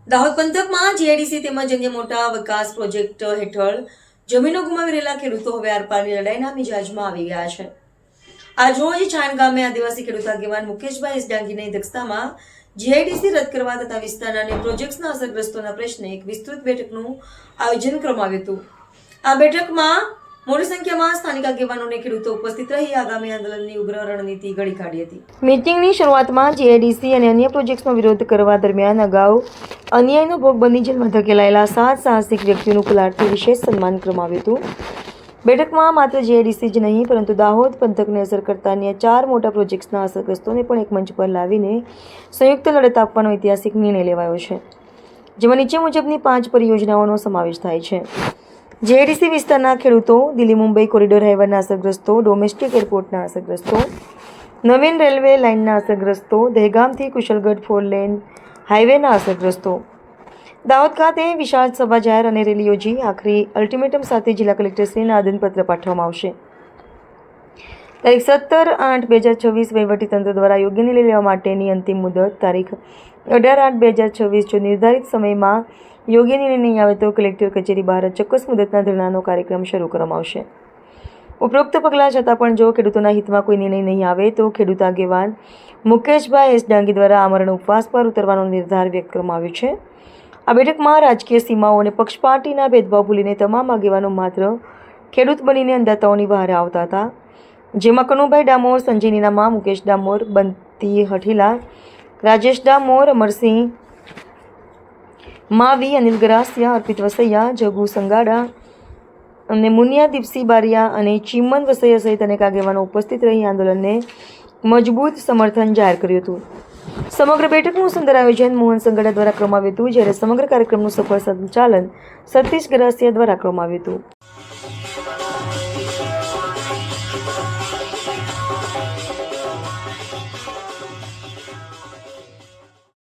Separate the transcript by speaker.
Speaker 1: દાહોદ પંથકમાં જીઆઈડીસી તેમજ અન્ય મોટા વિકાસ પ્રોજેક્ટ હેઠળ જમીનો ગુમાવી રહેલા ખેડૂતો હવે આરપારની લડાઈના મિજાજમાં આવી ગયા છે. આજરોજ છાણ ગામે આદિવાસી ખેડૂત આગેવાન મુકેશભાઈ એસ ડાંગીની અધ્યક્ષતામાં જીઆઈડીસી રદ કરવા તથા વિસ્તારના અને પ્રોજેક્ટ્સના અસરગ્રસ્તોના પ્રશ્ને એક વિસ્તૃત બેઠકનું આયોજન કરવામાં આવ્યું હતું. આ બેઠકમાં મોટી સંખ્યામાં સ્થાનિક આગેવાનો અને ખેડૂતો ઉપસ્થિત રહી આગામી આંદોલનની ઉગ્ર રણનીતિ ઘડી કાઢી હતી. મીટિંગની શરૂઆતમાં જીઆઈડીસી અને અન્ય પ્રોજેક્ટ્સનો વિરોધ કરવા દરમિયાન અગાઉ અન્યાયનો ભોગ બની જેલમાં ધકેલાયેલા 7 સાહસિક વ્યક્તિઓનું કુલારથી વિશેષ સન્માન કરવામાં આવ્યું હતું. બેઠકમાં માત્ર જીઆઈડીસી જ નહીં પરંતુ દાહોદ પંથકને અસર કરતા અન્ય 4 મોટા પ્રોજેક્ટ્સના અસરગ્રસ્તોને પણ એક મંચ પર લાવીને સંયુક્ત લડત આપવાનો ઐતિહાસિક નિર્ણય લેવાયો છે, જેમાં નીચે મુજબની 5 પરિયોજનાઓનો સમાવેશ થાય છે. જીઆઈડીસી વિસ્તારના ખેડૂતો, દિલ્હી મુંબઈ કોરિડોર હાઈવેના અસરગ્રસ્તો, ડોમેસ્ટિક એરપોર્ટના અસરગ્રસ્તો, નવીન રેલવે લાઇનના અસરગ્રસ્તો, દહેગામથી કુશલગઢ 4 લેન હાઈવેના અસરગ્રસ્તો. દાહોદ ખાતે વિશાળ સભા જાહેર અને રેલી યોજી આખરી અલ્ટિમેટમ સાથે જિલ્લા કલેક્ટરશ્રીને આવેદનપત્ર પાઠવવામાં આવશે. તારીખ 17/8/2026 વહીવટીતંત્ર દ્વારા યોગ્ય નિર્ણય લેવા માટેની અંતિમ મુદત તારીખ 18/8/2026 જો નિર્ધારિત સમયમાં યોગ્ય નિર્ણય નહીં આવે તો કલેક્ટર કચેરી બહાર ચોક્કસ મુદતના ધરણાનો કાર્યક્રમ શરૂ કરવામાં આવશે. ઉપરોક્ત પગલાં છતાં પણ જો ખેડૂતોના હિતમાં કોઈ નિર્ણય નહીં આવે તો ખેડૂત આગેવાન મુકેશભાઈ એસ ડાંગી દ્વારા આમરણ ઉપવાસ પર ઉતરવાનો નિર્ધાર વ્યક્ત કરવામાં આવ્યો છે. આ બેઠકમાં રાજકીય સીમાઓ અને પક્ષપાર્ટીના ભેદભાવ ભૂલીને તમામ આગેવાનો માત્ર ખેડૂત બનીને અંદાતાઓની બહાર આવતા હતા, જેમાં કનુભાઈ ડામોર, સંજય નીનામા, મુકેશ ડામોર, બંતી હઠીલા, રાજેશ ડામોર, અમરસિંહ માવી, અનિલ ગરાસિયા, અર્પિત વસૈયા, જગુ સંગાડા અને મુનિયા દીપસી બારિયા અને ચીમન વસૈયા સહિત અનેક આગેવાનો ઉપસ્થિત રહી આંદોલનને મજબૂત સમર્થન જાહેર કર્યું હતું. સમગ્ર બેઠકનું સુંદર આયોજન મોહન સંગાડા દ્વારા કરવામાં આવ્યું હતું, જ્યારે સમગ્ર કાર્યક્રમનું સફળ સંચાલન સતીશ ગરાસિયા દ્વારા કરવામાં આવ્યું હતું.